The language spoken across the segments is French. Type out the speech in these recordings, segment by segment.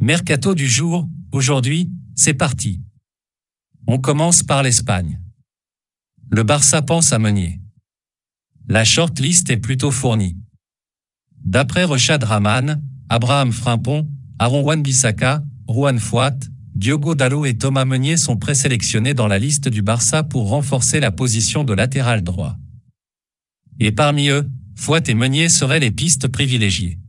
Mercato du jour, aujourd'hui, c'est parti. On commence par l'Espagne. Le Barça pense à Meunier. La shortlist est plutôt fournie. D'après Rechad Rahman, Abraham Frimpong, Aaron Wan-Bissaka, Juan Foyth, Diogo Dalot et Thomas Meunier sont présélectionnés dans la liste du Barça pour renforcer la position de latéral droit. Et parmi eux, Foyth et Meunier seraient les pistes privilégiées.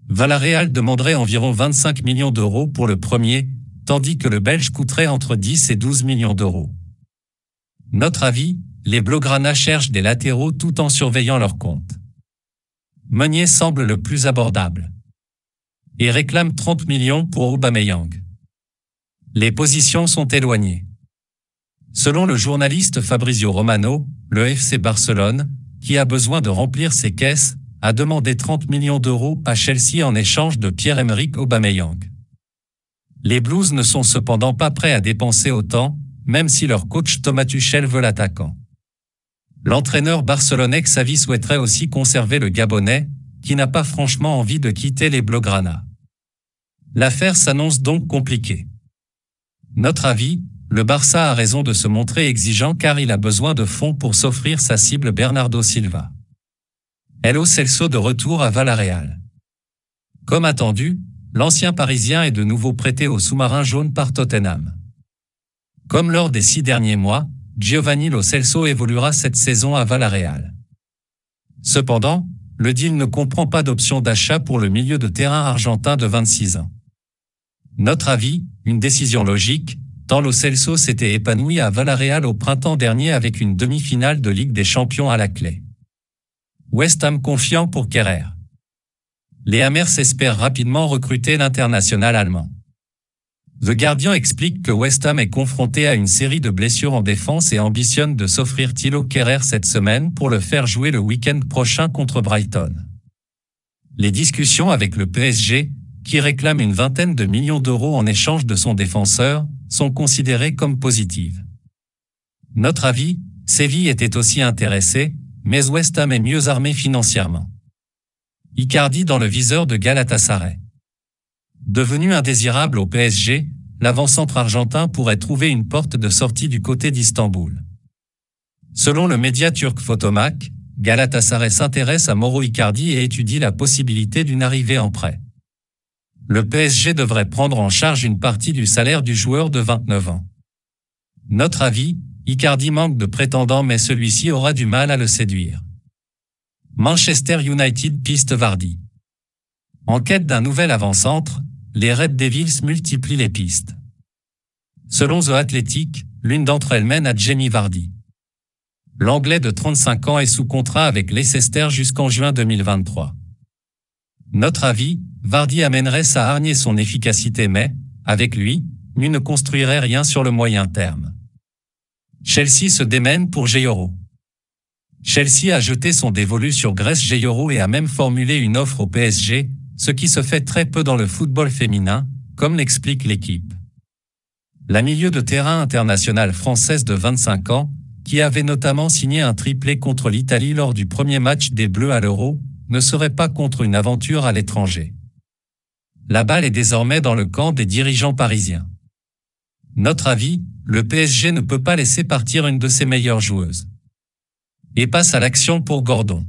Villarreal demanderait environ 25 millions d'euros pour le premier, tandis que le Belge coûterait entre 10 et 12 millions d'euros. Notre avis, les Blaugrana cherchent des latéraux tout en surveillant leur compte. Meunier semble le plus abordable et réclame 30 millions pour Aubameyang. Les positions sont éloignées. Selon le journaliste Fabrizio Romano, le FC Barcelone, qui a besoin de remplir ses caisses, a demandé 30 millions d'euros à Chelsea en échange de Pierre-Emerick Aubameyang. Les Blues ne sont cependant pas prêts à dépenser autant, même si leur coach Thomas Tuchel veut l'attaquant. L'entraîneur barcelonais Xavi souhaiterait aussi conserver le Gabonais, qui n'a pas franchement envie de quitter les Blaugrana. L'affaire s'annonce donc compliquée. Notre avis, le Barça a raison de se montrer exigeant car il a besoin de fonds pour s'offrir sa cible Bernardo Silva. Lo Celso de retour à Villarreal. Comme attendu, l'ancien Parisien est de nouveau prêté au sous-marin jaune par Tottenham. Comme lors des 6 derniers mois, Giovanni Lo Celso évoluera cette saison à Villarreal. Cependant, le deal ne comprend pas d'option d'achat pour le milieu de terrain argentin de 26 ans. Notre avis, une décision logique, tant Lo Celso s'était épanoui à Villarreal au printemps dernier avec une demi-finale de Ligue des Champions à la clé. West Ham confiant pour Kehrer. Les Hammers espèrent rapidement recruter l'international allemand. The Guardian explique que West Ham est confronté à une série de blessures en défense et ambitionne de s'offrir Thilo Kehrer cette semaine pour le faire jouer le week-end prochain contre Brighton. Les discussions avec le PSG, qui réclame une vingtaine de millions d'euros en échange de son défenseur, sont considérées comme positives. Notre avis, Séville était aussi intéressé, mais West Ham est mieux armé financièrement. Icardi dans le viseur de Galatasaray. Devenu indésirable au PSG, l'avant-centre argentin pourrait trouver une porte de sortie du côté d'Istanbul. Selon le média turc Photomac, Galatasaray s'intéresse à Mauro Icardi et étudie la possibilité d'une arrivée en prêt. Le PSG devrait prendre en charge une partie du salaire du joueur de 29 ans. Notre avis, Icardi manque de prétendants mais celui-ci aura du mal à le séduire. Manchester United piste Vardy. En quête d'un nouvel avant-centre, les Red Devils multiplient les pistes. Selon The Athletic, l'une d'entre elles mène à Jamie Vardy. L'Anglais de 35 ans est sous contrat avec Leicester jusqu'en juin 2023. Notre avis, Vardy amènerait sa hargne et son efficacité mais, avec lui, lui ne construirait rien sur le moyen terme. Chelsea se démène pour Jeyoro. Chelsea a jeté son dévolu sur Grèce Jeyoro et a même formulé une offre au PSG, ce qui se fait très peu dans le football féminin, comme l'explique l'équipe. La milieu de terrain internationale française de 25 ans, qui avait notamment signé un triplé contre l'Italie lors du premier match des Bleus à l'Euro, ne serait pas contre une aventure à l'étranger. La balle est désormais dans le camp des dirigeants parisiens. Notre avis, le PSG ne peut pas laisser partir une de ses meilleures joueuses. Et passe à l'action pour Gordon.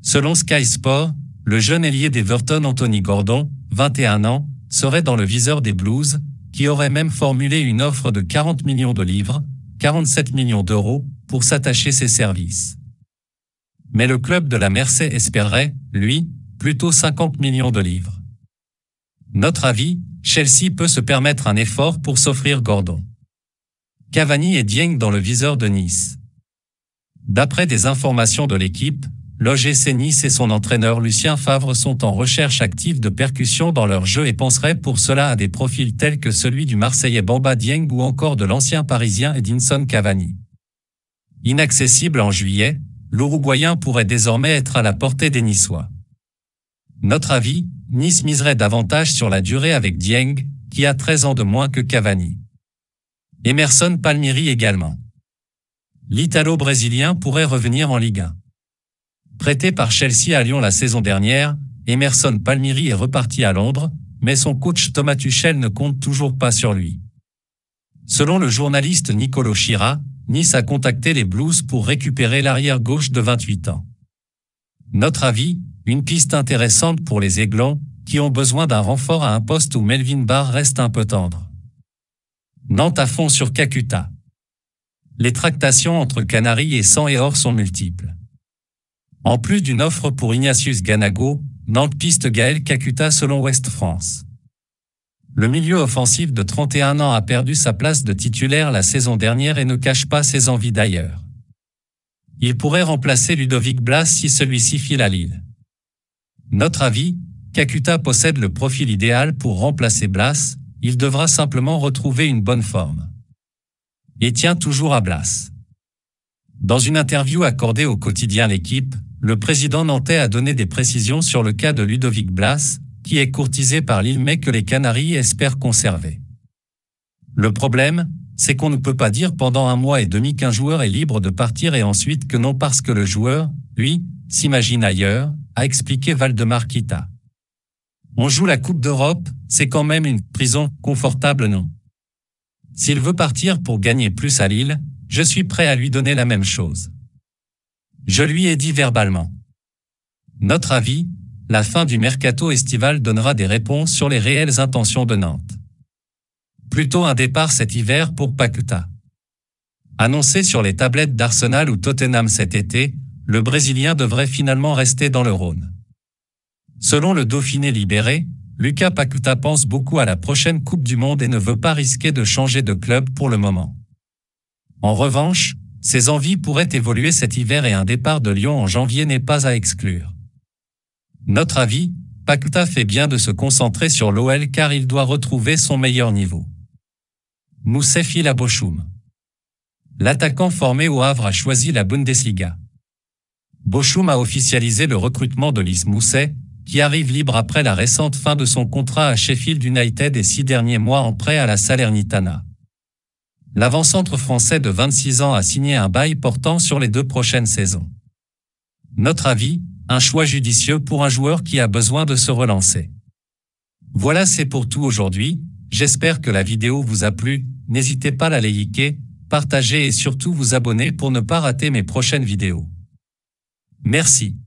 Selon Sky Sport, le jeune ailier d'Everton Anthony Gordon, 21 ans, serait dans le viseur des Blues, qui aurait même formulé une offre de 40 millions de livres, 47 millions d'euros, pour s'attacher ses services. Mais le club de la Mersey espérerait, lui, plutôt 50 millions de livres. Notre avis, Chelsea peut se permettre un effort pour s'offrir Gordon. Cavani et Dieng dans le viseur de Nice. D'après des informations de l'équipe, l'OGC Nice et son entraîneur Lucien Favre sont en recherche active de percussions dans leur jeu et penseraient pour cela à des profils tels que celui du Marseillais Bamba Dieng ou encore de l'ancien Parisien Edinson Cavani. Inaccessible en juillet, l'Uruguayen pourrait désormais être à la portée des Niçois. Notre avis, Nice miserait davantage sur la durée avec Dieng, qui a 13 ans de moins que Cavani. Emerson Palmieri également. L'Italo-Brésilien pourrait revenir en Ligue 1. Prêté par Chelsea à Lyon la saison dernière, Emerson Palmieri est reparti à Londres, mais son coach Thomas Tuchel ne compte toujours pas sur lui. Selon le journaliste Nicolo Schira, Nice a contacté les Blues pour récupérer l'arrière-gauche de 28 ans. Notre avis, une piste intéressante pour les Aiglons, qui ont besoin d'un renfort à un poste où Melvin Barr reste un peu tendre. Nantes à fond sur Kakuta. Les tractations entre Canaries et Sang et Or sont multiples. En plus d'une offre pour Ignatius Ganago, Nantes piste Gaël Kakuta selon Ouest France. Le milieu offensif de 31 ans a perdu sa place de titulaire la saison dernière et ne cache pas ses envies d'ailleurs. Il pourrait remplacer Ludovic Blas si celui-ci file à Lille. Notre avis, Kakuta possède le profil idéal pour remplacer Blas, il devra simplement retrouver une bonne forme. Et tient toujours à Blas. Dans une interview accordée au quotidien L'Équipe, le président nantais a donné des précisions sur le cas de Ludovic Blas, qui est courtisé par Lille mais que les Canaries espèrent conserver. Le problème, c'est qu'on ne peut pas dire pendant 1 mois et demi qu'un joueur est libre de partir et ensuite que non parce que le joueur, lui, s'imagine ailleurs, a expliqué Valdemar Kita. On joue la Coupe d'Europe, c'est quand même une prison confortable, non? S'il veut partir pour gagner plus à Lille, je suis prêt à lui donner la même chose. Je lui ai dit verbalement. Notre avis, la fin du mercato estival donnera des réponses sur les réelles intentions de Nantes. Plutôt un départ cet hiver pour Paquetá. Annoncé sur les tablettes d'Arsenal ou Tottenham cet été, le Brésilien devrait finalement rester dans le Rhône. Selon le Dauphiné libéré, Lucas Paquetá pense beaucoup à la prochaine Coupe du Monde et ne veut pas risquer de changer de club pour le moment. En revanche, ses envies pourraient évoluer cet hiver et un départ de Lyon en janvier n'est pas à exclure. Notre avis, Paquetá fait bien de se concentrer sur l'OL car il doit retrouver son meilleur niveau. Moussefil Bochoum. L'attaquant formé au Havre a choisi la Bundesliga. Bochoum a officialisé le recrutement de Lys Mousset, qui arrive libre après la récente fin de son contrat à Sheffield United et 6 derniers mois en prêt à la Salernitana. L'avant-centre français de 26 ans a signé un bail portant sur les 2 prochaines saisons. Notre avis, un choix judicieux pour un joueur qui a besoin de se relancer. Voilà, c'est pour tout aujourd'hui. J'espère que la vidéo vous a plu. N'hésitez pas à la liker, partager et surtout vous abonner pour ne pas rater mes prochaines vidéos. Merci.